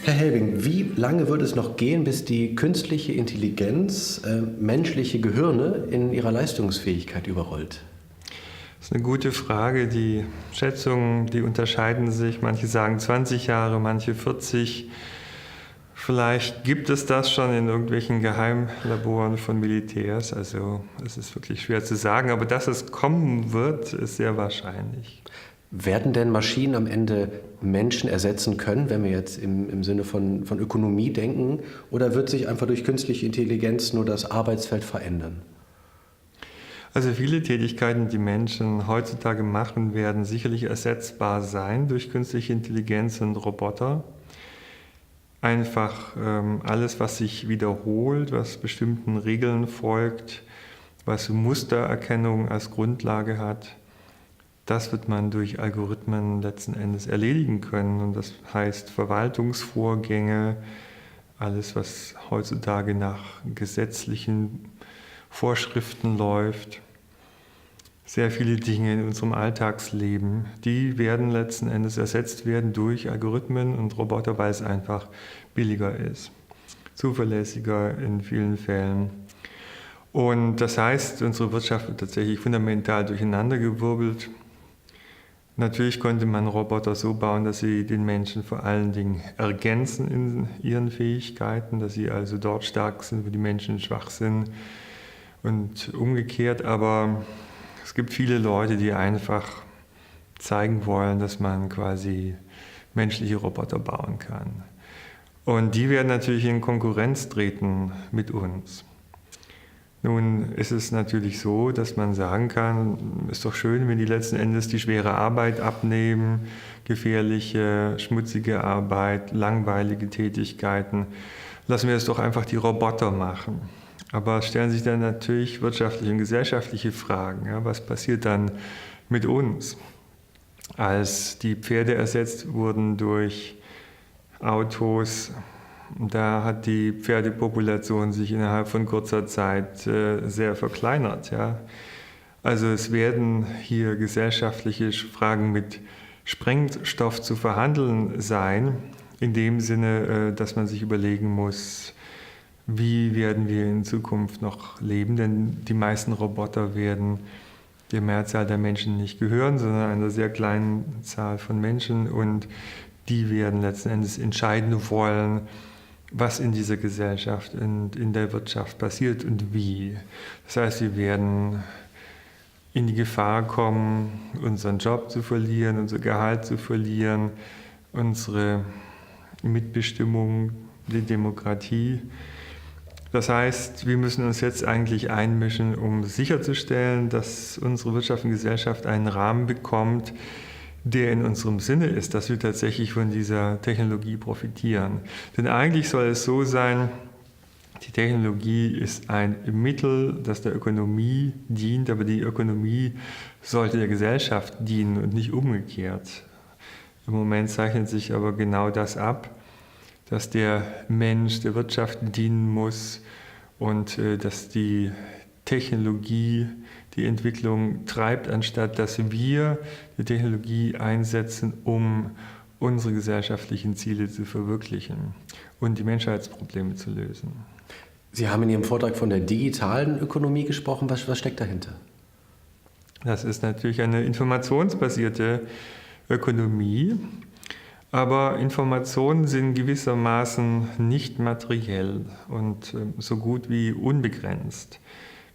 Herr Helbing, wie lange wird es noch gehen, bis die künstliche Intelligenz menschliche Gehirne in ihrer Leistungsfähigkeit überrollt? Das ist eine gute Frage. Die Schätzungen, die unterscheiden sich. Manche sagen 20 Jahre, manche 40. Vielleicht gibt es das schon in irgendwelchen Geheimlaboren von Militärs. Also es ist wirklich schwer zu sagen. Aber dass es kommen wird, ist sehr wahrscheinlich. Werden denn Maschinen am Ende Menschen ersetzen können, wenn wir jetzt im Sinne von Ökonomie denken? Oder wird sich einfach durch künstliche Intelligenz nur das Arbeitsfeld verändern? Also viele Tätigkeiten, die Menschen heutzutage machen, werden sicherlich ersetzbar sein durch künstliche Intelligenz und Roboter. Einfach alles, was sich wiederholt, was bestimmten Regeln folgt, was Mustererkennung als Grundlage hat, das wird man durch Algorithmen letzten Endes erledigen können. Und das heißt Verwaltungsvorgänge, alles, was heutzutage nach gesetzlichen Vorschriften läuft, sehr viele Dinge in unserem Alltagsleben, die werden letzten Endes ersetzt werden durch Algorithmen und Roboter, weil es einfach billiger ist, zuverlässiger in vielen Fällen. Und das heißt, unsere Wirtschaft wird tatsächlich fundamental durcheinandergewirbelt. Natürlich konnte man Roboter so bauen, dass sie den Menschen vor allen Dingen ergänzen in ihren Fähigkeiten, dass sie also dort stark sind, wo die Menschen schwach sind und umgekehrt. Aber es gibt viele Leute, die einfach zeigen wollen, dass man quasi menschliche Roboter bauen kann. Und die werden natürlich in Konkurrenz treten mit uns. Nun ist es natürlich so, dass man sagen kann, ist doch schön, wenn die letzten Endes die schwere Arbeit abnehmen, gefährliche, schmutzige Arbeit, langweilige Tätigkeiten. Lassen wir es doch einfach die Roboter machen. Aber es stellen sich dann natürlich wirtschaftliche und gesellschaftliche Fragen. Ja, was passiert dann mit uns? Als die Pferde ersetzt wurden durch Autos, da hat die Pferdepopulation sich innerhalb von kurzer Zeit sehr verkleinert. Ja. Also es werden hier gesellschaftliche Fragen mit Sprengstoff zu verhandeln sein, in dem Sinne, dass man sich überlegen muss, wie werden wir in Zukunft noch leben, denn die meisten Roboter werden der Mehrzahl der Menschen nicht gehören, sondern einer sehr kleinen Zahl von Menschen, und die werden letzten Endes entscheiden wollen, was in dieser Gesellschaft und in der Wirtschaft passiert und wie. Das heißt, wir werden in die Gefahr kommen, unseren Job zu verlieren, unser Gehalt zu verlieren, unsere Mitbestimmung, die Demokratie. Das heißt, wir müssen uns jetzt eigentlich einmischen, um sicherzustellen, dass unsere Wirtschaft und Gesellschaft einen Rahmen bekommt, der in unserem Sinne ist, dass wir tatsächlich von dieser Technologie profitieren. Denn eigentlich soll es so sein, die Technologie ist ein Mittel, das der Ökonomie dient, aber die Ökonomie sollte der Gesellschaft dienen und nicht umgekehrt. Im Moment zeichnet sich aber genau das ab, dass der Mensch der Wirtschaft dienen muss und dass die Technologie die Entwicklung treibt, anstatt dass wir die Technologie einsetzen, um unsere gesellschaftlichen Ziele zu verwirklichen und die Menschheitsprobleme zu lösen. Sie haben in Ihrem Vortrag von der digitalen Ökonomie gesprochen. Was steckt dahinter? Das ist natürlich eine informationsbasierte Ökonomie, aber Informationen sind gewissermaßen nicht materiell und so gut wie unbegrenzt.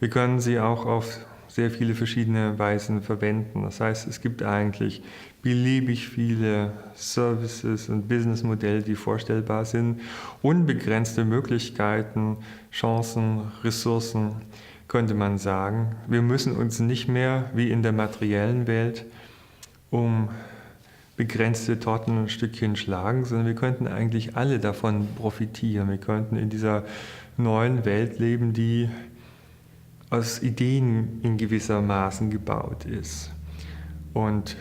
Wir können sie auch auf sehr viele verschiedene Weisen verwenden. Das heißt, es gibt eigentlich beliebig viele Services und Businessmodelle, die vorstellbar sind, unbegrenzte Möglichkeiten, Chancen, Ressourcen, könnte man sagen. Wir müssen uns nicht mehr wie in der materiellen Welt um begrenzte Tortenstückchen schlagen, sondern wir könnten eigentlich alle davon profitieren. Wir könnten in dieser neuen Welt leben, die aus Ideen in gewissermaßen gebaut ist. Und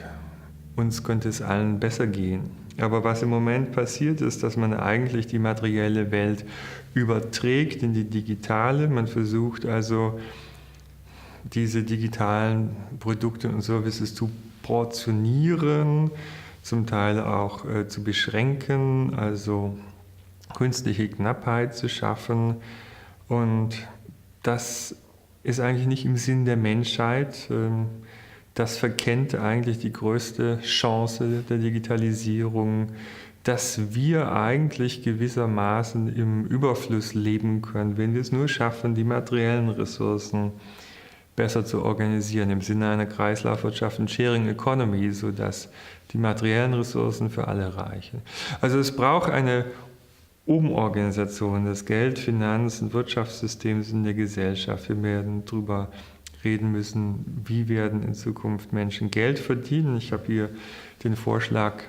uns könnte es allen besser gehen. Aber was im Moment passiert ist, dass man eigentlich die materielle Welt überträgt in die digitale. Man versucht also, diese digitalen Produkte und Services zu portionieren, zum Teil auch zu beschränken, also künstliche Knappheit zu schaffen. Und das ist eigentlich nicht im Sinn der Menschheit. Das verkennt eigentlich die größte Chance der Digitalisierung, dass wir eigentlich gewissermaßen im Überfluss leben können, wenn wir es nur schaffen, die materiellen Ressourcen besser zu organisieren, im Sinne einer Kreislaufwirtschaft und Sharing Economy, sodass die materiellen Ressourcen für alle reichen. Also es braucht eine Umorganisation des Geld-, Finanz- und Wirtschaftssystems in der Gesellschaft. Wir werden darüber reden müssen, wie werden in Zukunft Menschen Geld verdienen. Ich habe hier den Vorschlag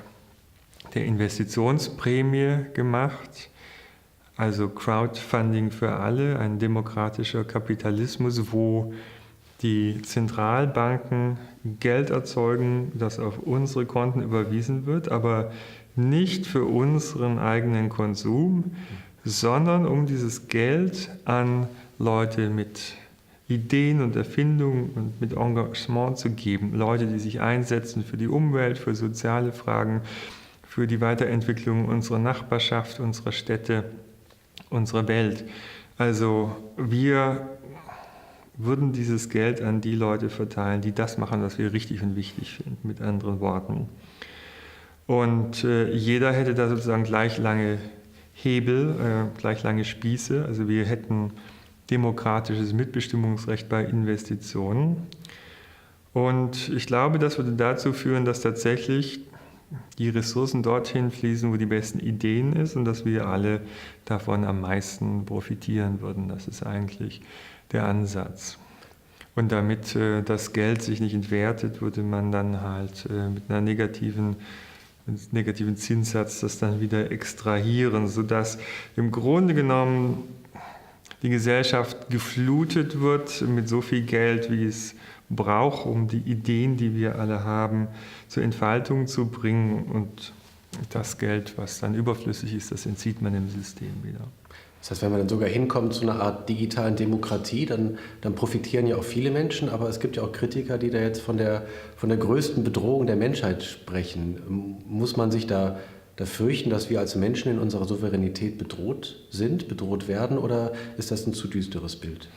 der Investitionsprämie gemacht, also Crowdfunding für alle, ein demokratischer Kapitalismus, wo die Zentralbanken Geld erzeugen, das auf unsere Konten überwiesen wird, aber nicht für unseren eigenen Konsum, sondern um dieses Geld an Leute mit Ideen und Erfindungen und mit Engagement zu geben. Leute, die sich einsetzen für die Umwelt, für soziale Fragen, für die Weiterentwicklung unserer Nachbarschaft, unserer Städte, unserer Welt. Also wir würden dieses Geld an die Leute verteilen, die das machen, was wir richtig und wichtig finden, mit anderen Worten. Und jeder hätte da sozusagen gleich lange Hebel, gleich lange Spieße. Also wir hätten demokratisches Mitbestimmungsrecht bei Investitionen. Und ich glaube, das würde dazu führen, dass tatsächlich die Ressourcen dorthin fließen, wo die besten Ideen ist und dass wir alle davon am meisten profitieren würden. Das ist eigentlich der Ansatz. Und damit das Geld sich nicht entwertet, würde man dann halt mit einem negativen Zinssatz das dann wieder extrahieren, sodass im Grunde genommen die Gesellschaft geflutet wird mit so viel Geld, wie es braucht, um die Ideen, die wir alle haben, zur Entfaltung zu bringen. Und das Geld, was dann überflüssig ist, das entzieht man dem System wieder. Das heißt, wenn man dann sogar hinkommt zu einer Art digitalen Demokratie, dann profitieren ja auch viele Menschen, aber es gibt ja auch Kritiker, die da jetzt von der größten Bedrohung der Menschheit sprechen. Muss man sich da fürchten, dass wir als Menschen in unserer Souveränität bedroht werden, oder ist das ein zu düsteres Bild?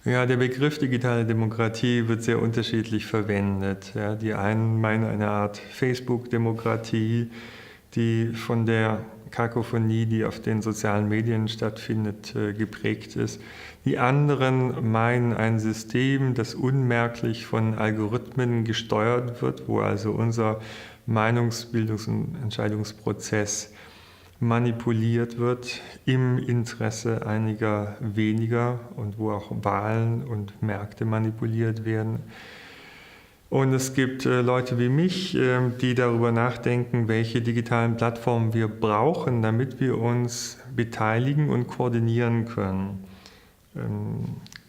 Ja, der Begriff digitale Demokratie wird sehr unterschiedlich verwendet. Ja, die einen meinen eine Art Facebook-Demokratie, die von der Kakophonie, die auf den sozialen Medien stattfindet, geprägt ist. Die anderen meinen ein System, das unmerklich von Algorithmen gesteuert wird, wo also unser Meinungsbildungs- und Entscheidungsprozess manipuliert wird im Interesse einiger weniger und wo auch Wahlen und Märkte manipuliert werden. Und es gibt Leute wie mich, die darüber nachdenken, welche digitalen Plattformen wir brauchen, damit wir uns beteiligen und koordinieren können.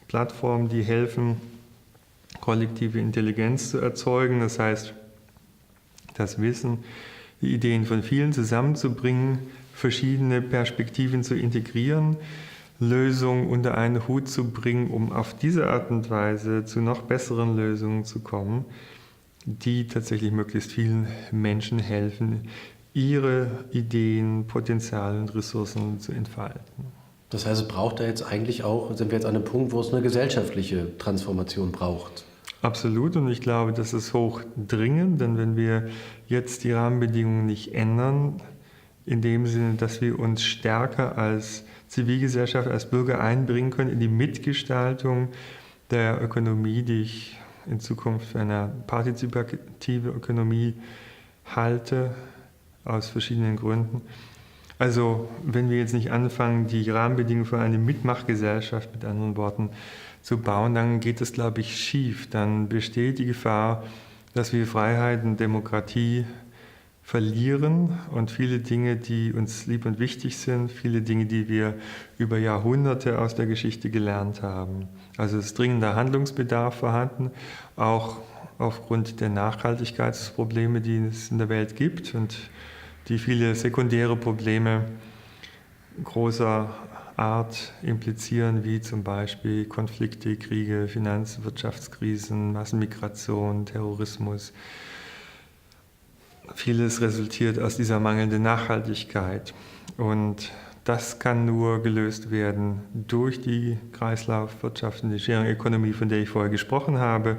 Plattformen, die helfen, kollektive Intelligenz zu erzeugen, das heißt, das Wissen, die Ideen von vielen zusammenzubringen, verschiedene Perspektiven zu integrieren, Lösungen unter einen Hut zu bringen, um auf diese Art und Weise zu noch besseren Lösungen zu kommen, die tatsächlich möglichst vielen Menschen helfen, ihre Ideen, Potenziale und Ressourcen zu entfalten. Das heißt, es braucht da jetzt eigentlich auch, sind wir jetzt an einem Punkt, wo es eine gesellschaftliche Transformation braucht? Absolut, und ich glaube, das ist hochdringend, denn wenn wir jetzt die Rahmenbedingungen nicht ändern, in dem Sinne, dass wir uns stärker als Zivilgesellschaft, als Bürger einbringen können in die Mitgestaltung der Ökonomie, die ich in Zukunft für eine partizipative Ökonomie halte, aus verschiedenen Gründen. Also wenn wir jetzt nicht anfangen, die Rahmenbedingungen für eine Mitmachgesellschaft, mit anderen Worten, zu bauen, dann geht es, glaube ich, schief. Dann besteht die Gefahr, dass wir Freiheit und Demokratie verlieren und viele Dinge, die uns lieb und wichtig sind, viele Dinge, die wir über Jahrhunderte aus der Geschichte gelernt haben. Also ist dringender Handlungsbedarf vorhanden, auch aufgrund der Nachhaltigkeitsprobleme, die es in der Welt gibt und die viele sekundäre Probleme großer Art implizieren, wie zum Beispiel Konflikte, Kriege, Wirtschaftskrisen, Massenmigration, Terrorismus. Vieles resultiert aus dieser mangelnden Nachhaltigkeit. Und das kann nur gelöst werden durch die Kreislaufwirtschaft und die Sharing Economy, von der ich vorher gesprochen habe.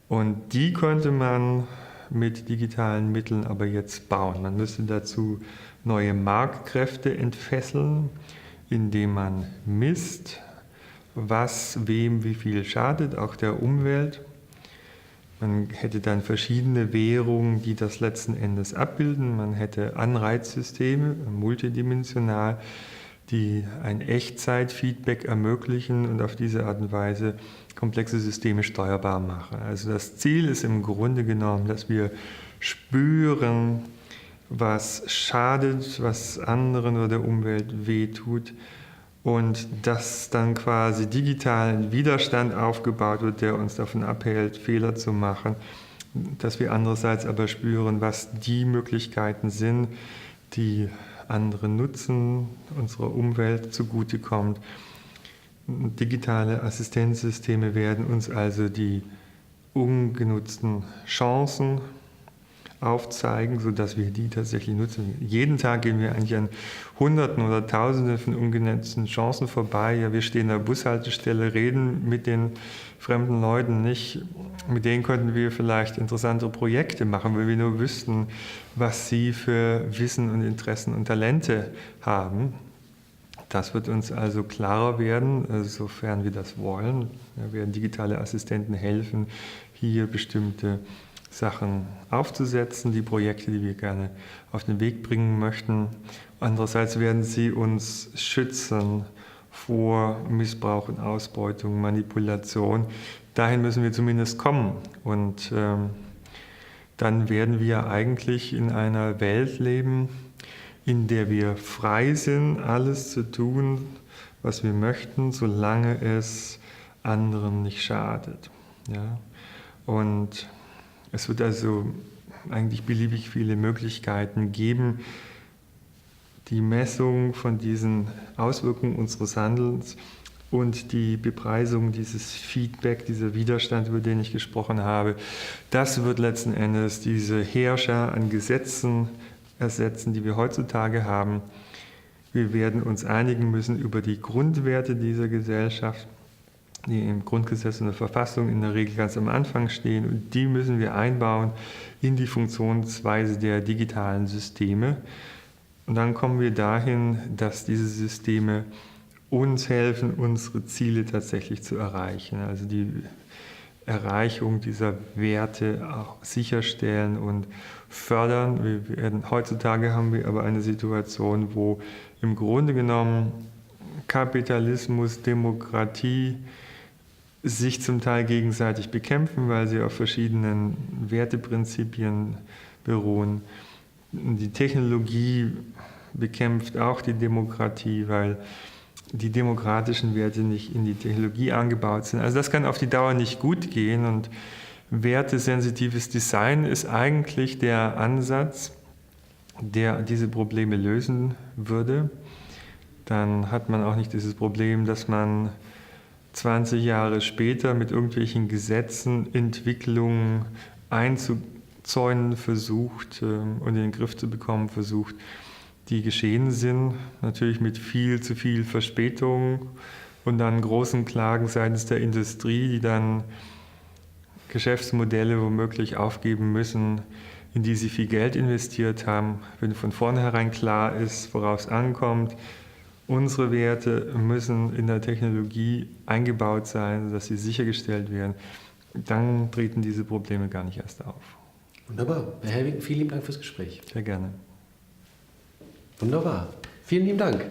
Und die könnte man mit digitalen Mitteln aber jetzt bauen. Man müsste dazu neue Marktkräfte entfesseln, indem man misst, was wem wie viel schadet, auch der Umwelt. Man hätte dann verschiedene Währungen, die das letzten Endes abbilden. Man hätte Anreizsysteme, multidimensional, die ein Echtzeitfeedback ermöglichen und auf diese Art und Weise komplexe Systeme steuerbar machen. Also das Ziel ist im Grunde genommen, dass wir spüren, was schadet, was anderen oder der Umwelt wehtut und dass dann quasi digital ein Widerstand aufgebaut wird, der uns davon abhält, Fehler zu machen, dass wir andererseits aber spüren, was die Möglichkeiten sind, die anderen nutzen, unserer Umwelt zugutekommt. Digitale Assistenzsysteme werden uns also die ungenutzten Chancen aufzeigen, sodass wir die tatsächlich nutzen. Jeden Tag gehen wir eigentlich an Hunderten oder Tausenden von ungenutzten Chancen vorbei. Ja, wir stehen an der Bushaltestelle, reden mit den fremden Leuten nicht. Mit denen könnten wir vielleicht interessantere Projekte machen, weil wir nur wüssten, was sie für Wissen und Interessen und Talente haben. Das wird uns also klarer werden, sofern wir das wollen. Ja, werden digitale Assistenten helfen, hier bestimmte Sachen aufzusetzen, die Projekte, die wir gerne auf den Weg bringen möchten. Andererseits werden sie uns schützen vor Missbrauch und Ausbeutung, Manipulation. Dahin müssen wir zumindest kommen. Und dann werden wir eigentlich in einer Welt leben, in der wir frei sind, alles zu tun, was wir möchten, solange es anderen nicht schadet. Ja? Und es wird also eigentlich beliebig viele Möglichkeiten geben, die Messung von diesen Auswirkungen unseres Handelns und die Bepreisung dieses Feedback, dieser Widerstand, über den ich gesprochen habe, das wird letzten Endes diese Herrscher an Gesetzen ersetzen, die wir heutzutage haben. Wir werden uns einigen müssen über die Grundwerte dieser Gesellschaft, die im Grundgesetz und der Verfassung in der Regel ganz am Anfang stehen, und die müssen wir einbauen in die Funktionsweise der digitalen Systeme. Und dann kommen wir dahin, dass diese Systeme uns helfen, unsere Ziele tatsächlich zu erreichen. Also die Erreichung dieser Werte auch sicherstellen und fördern. Heutzutage haben wir aber eine Situation, wo im Grunde genommen Kapitalismus, Demokratie sich zum Teil gegenseitig bekämpfen, weil sie auf verschiedenen Werteprinzipien beruhen. Die Technologie bekämpft auch die Demokratie, weil die demokratischen Werte nicht in die Technologie angebaut sind. Also das kann auf die Dauer nicht gut gehen, und wertesensitives Design ist eigentlich der Ansatz, der diese Probleme lösen würde. Dann hat man auch nicht dieses Problem, dass man 20 Jahre später mit irgendwelchen Gesetzen Entwicklungen einzuzäunen versucht und in den Griff zu bekommen versucht, die geschehen sind, natürlich mit viel zu viel Verspätung und dann großen Klagen seitens der Industrie, die dann Geschäftsmodelle womöglich aufgeben müssen, in die sie viel Geld investiert haben, wenn von vornherein klar ist, worauf es ankommt. Unsere Werte müssen in der Technologie eingebaut sein, sodass sie sichergestellt werden. Dann treten diese Probleme gar nicht erst auf. Wunderbar. Herr Helwig, vielen lieben Dank fürs Gespräch. Sehr gerne. Wunderbar. Vielen lieben Dank.